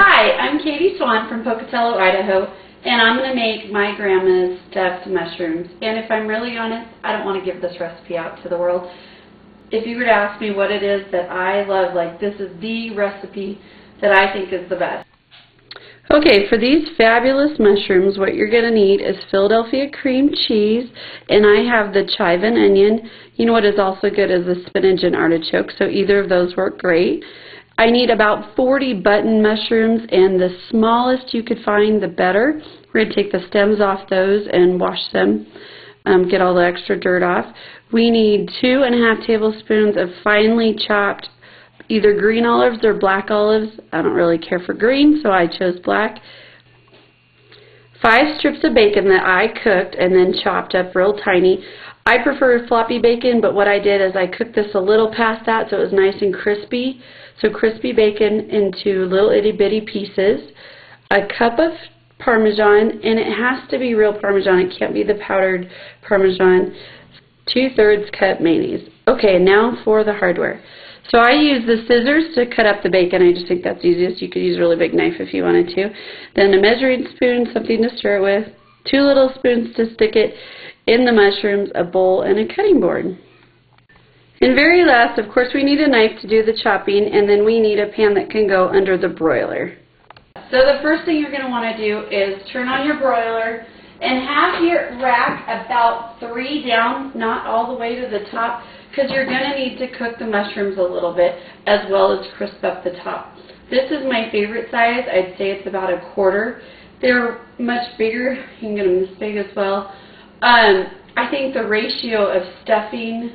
Hi, I'm Katie Swan from Pocatello, Idaho, and I'm going to make my grandma's stuffed mushrooms. And if I'm really honest, I don't want to give this recipe out to the world. If you were to ask me what it is that I love, like this is the recipe that I think is the best. Okay, for these fabulous mushrooms, what you're going to need is Philadelphia cream cheese, and I have the chive and onion. You know what is also good is the spinach and artichoke, so either of those work great. I need about 40 button mushrooms, and the smallest you could find, the better. We're going to take the stems off those and wash them, get all the extra dirt off. We need 2½ tablespoons of finely chopped either green olives or black olives. I don't really care for green, so I chose black. 5 strips of bacon that I cooked and then chopped up real tiny. I prefer floppy bacon, but what I did is I cooked this a little past that so it was nice and crispy. So crispy bacon into little itty bitty pieces. A cup of Parmesan, and it has to be real Parmesan. It can't be the powdered Parmesan. 2/3 cup mayonnaise. Okay, now for the hardware. So I use the scissors to cut up the bacon. I just think that's easiest. You could use a really big knife if you wanted to. Then a measuring spoon, something to stir it with. 2 little spoons to stick it in the mushrooms, a bowl, and a cutting board. And very last, of course, we need a knife to do the chopping, and then we need a pan that can go under the broiler. So the first thing you're going to want to do is turn on your broiler and have your rack about 3 down, not all the way to the top, because you're going to need to cook the mushrooms a little bit as well as crisp up the top. This is my favorite size. I'd say it's about 1/4. They're much bigger. You can get them this big as well. I think the ratio of stuffing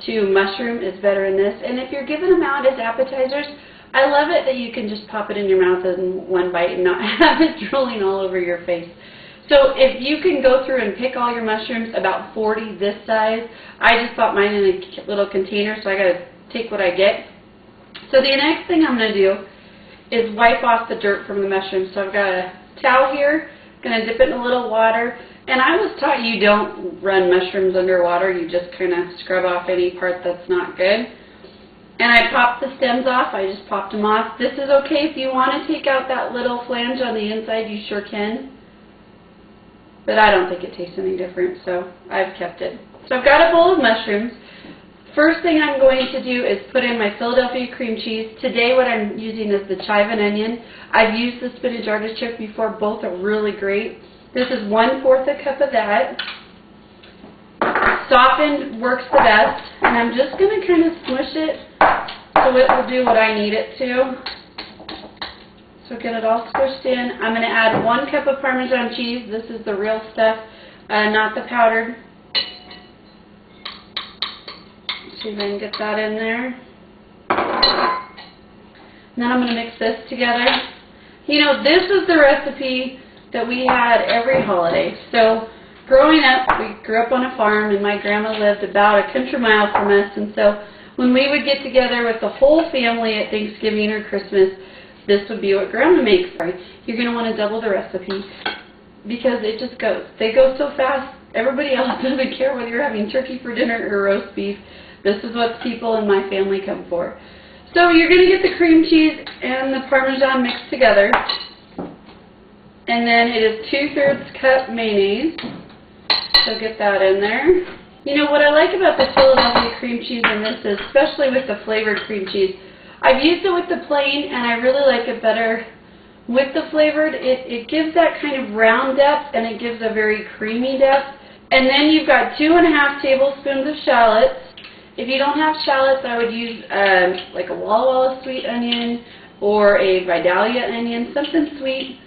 to mushroom is better in this. And if you're giving them out as appetizers, I love it that you can just pop it in your mouth in one bite and not have it drooling all over your face. So if you can go through and pick all your mushrooms, about 40 this size. I just bought mine in a little container, so I got to take what I get. So the next thing I'm going to do is wipe off the dirt from the mushrooms. So I've got a towel here, going to dip it in a little water. And I was taught you don't run mushrooms underwater, you just kind of scrub off any part that's not good. And I popped the stems off, I just popped them off. This is okay if you want to take out that little flange on the inside, you sure can. But I don't think it tastes any different, so I've kept it. So I've got a bowl of mushrooms. First thing I'm going to do is put in my Philadelphia cream cheese. Today what I'm using is the chive and onion. I've used the spinach artichoke before, both are really great. This is 1/4 a cup of that. Softened works the best, and I'm just going to kind of smush it so it will do what I need it to. So get it all squished in. I'm going to add 1 cup of Parmesan cheese. This is the real stuff, not the powdered. See if I can get that in there. And then I'm going to mix this together. You know, this is the recipe that we had every holiday. So growing up, we grew up on a farm, and my grandma lived about a country mile from us, and so when we would get together with the whole family at Thanksgiving or Christmas, this would be what grandma makes. You're going to want to double the recipe because it just goes. They go so fast. Everybody else doesn't care whether you're having turkey for dinner or roast beef. This is what people in my family come for. So you're going to get the cream cheese and the Parmesan mixed together. And then it is 2/3 cup mayonnaise. So get that in there. You know what I like about the Philadelphia cream cheese in this is, especially with the flavored cream cheese, I've used it with the plain and I really like it better with the flavored. It gives that kind of round depth and it gives a very creamy depth. And then you've got 2½ tablespoons of shallots. If you don't have shallots, I would use like a Walla Walla sweet onion or a Vidalia onion, something sweet.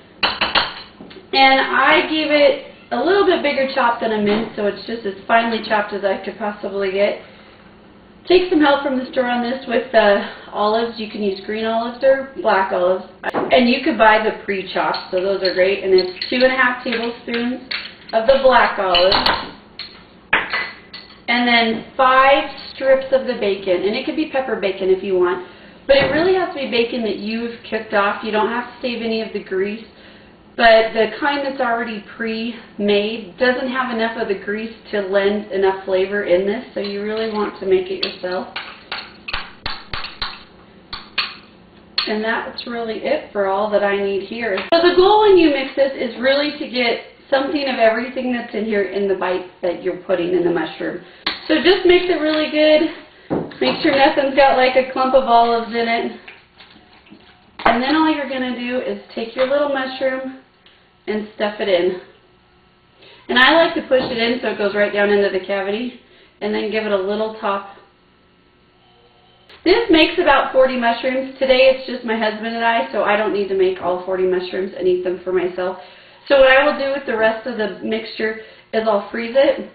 And I gave it a little bit bigger chop than a mince, so it's just as finely chopped as I could possibly get. Take some help from the store on this with olives. You can use green olives or black olives. And you could buy the pre-chopped, so those are great. And it's 2½ tablespoons of the black olives. And then 5 strips of the bacon. And it could be pepper bacon if you want. But it really has to be bacon that you've cooked off. You don't have to save any of the grease. But the kind that's already pre-made doesn't have enough of the grease to lend enough flavor in this, so you really want to make it yourself. And that's really it for all that I need here. So the goal when you mix this is really to get something of everything that's in here in the bite that you're putting in the mushroom. So just mix it really good. Make sure nothing's got like a clump of olives in it. And then all you're going to do is take your little mushroom and stuff it in. And I like to push it in so it goes right down into the cavity, and then give it a little top. This makes about 40 mushrooms. Today it's just my husband and I, so I don't need to make all 40 mushrooms and eat them for myself. So what I will do with the rest of the mixture is I'll freeze it,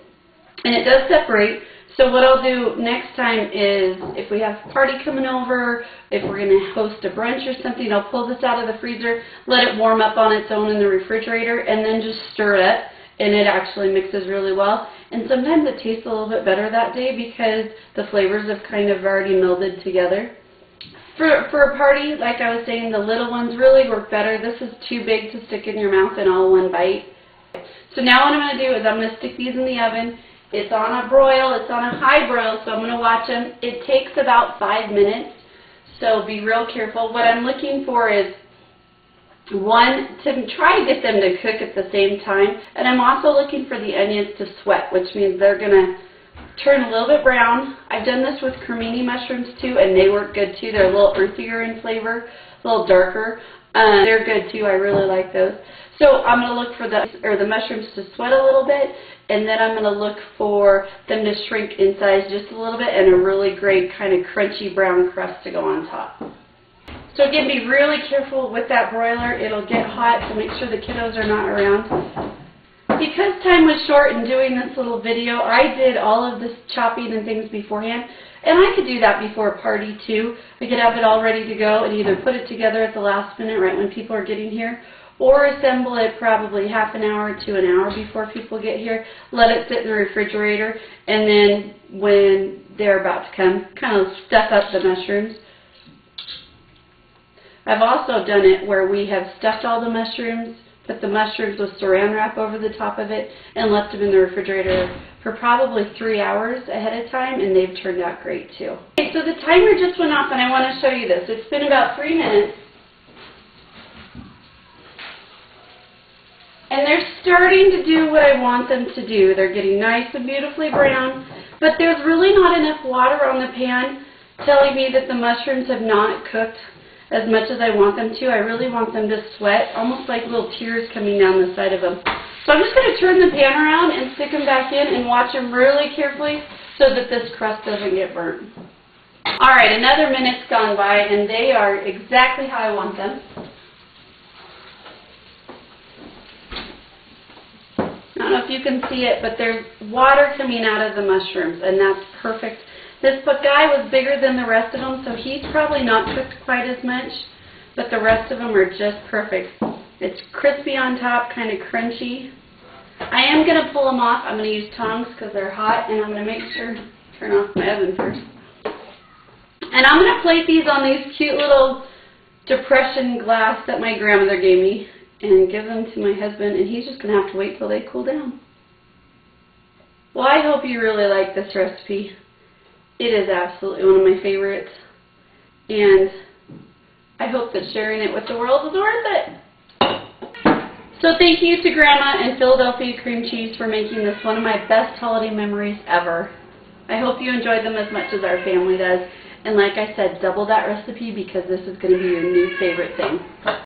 and it does separate. So what I'll do next time is, if we have a party coming over, if we're going to host a brunch or something, I'll pull this out of the freezer, let it warm up on its own in the refrigerator, and then just stir it up, and it actually mixes really well. And sometimes it tastes a little bit better that day because the flavors have kind of already melded together. For a party, like I was saying, the little ones really work better. This is too big to stick in your mouth in all one bite. So now what I'm going to do is I'm going to stick these in the oven. It's on a broil, it's on a high broil, so I'm going to watch them. It takes about 5 minutes, so be real careful. What I'm looking for is, one, to try to get them to cook at the same time, and I'm also looking for the onions to sweat, which means they're going to turn a little bit brown. I've done this with cremini mushrooms too, and they work good too. They're a little earthier in flavor, a little darker. They're good too. I really like those. So I'm going to look for the mushrooms to sweat a little bit, and then I'm going to look for them to shrink in size just a little bit, and a really great kind of crunchy brown crust to go on top. So again, be really careful with that broiler. It'll get hot, so make sure the kiddos are not around. Because time was short in doing this little video, I did all of this chopping and things beforehand. And I could do that before a party too. I could have it all ready to go and either put it together at the last minute right when people are getting here, or assemble it probably half an hour to an hour before people get here. Let it sit in the refrigerator, and then when they're about to come, kind of stuff up the mushrooms. I've also done it where we have stuffed all the mushrooms, put the mushrooms with saran wrap over the top of it, and left them in the refrigerator for probably 3 hours ahead of time, and they've turned out great too. Okay, so the timer just went off, and I want to show you this. It's been about 3 minutes, and they're starting to do what I want them to do. They're getting nice and beautifully brown, but there's really not enough water on the pan telling me that the mushrooms have not cooked as much as I want them to. I really want them to sweat, almost like little tears coming down the side of them. So I'm just going to turn the pan around and stick them back in and watch them really carefully so that this crust doesn't get burnt. Alright, another minute's gone by, and they are exactly how I want them. I don't know if you can see it, but there's water coming out of the mushrooms, and that's perfect. This guy was bigger than the rest of them, so he's probably not cooked quite as much, but the rest of them are just perfect. It's crispy on top, kind of crunchy. I am going to pull them off. I'm going to use tongs because they're hot, and I'm going to make sure to turn off my oven first. And I'm going to plate these on these cute little depression glass that my grandmother gave me and give them to my husband, and he's just going to have to wait till they cool down. Well, I hope you really like this recipe. It is absolutely one of my favorites, and I hope that sharing it with the world is worth it. So thank you to Grandma and Philadelphia Cream Cheese for making this one of my best holiday memories ever. I hope you enjoyed them as much as our family does, and like I said, double that recipe because this is going to be your new favorite thing.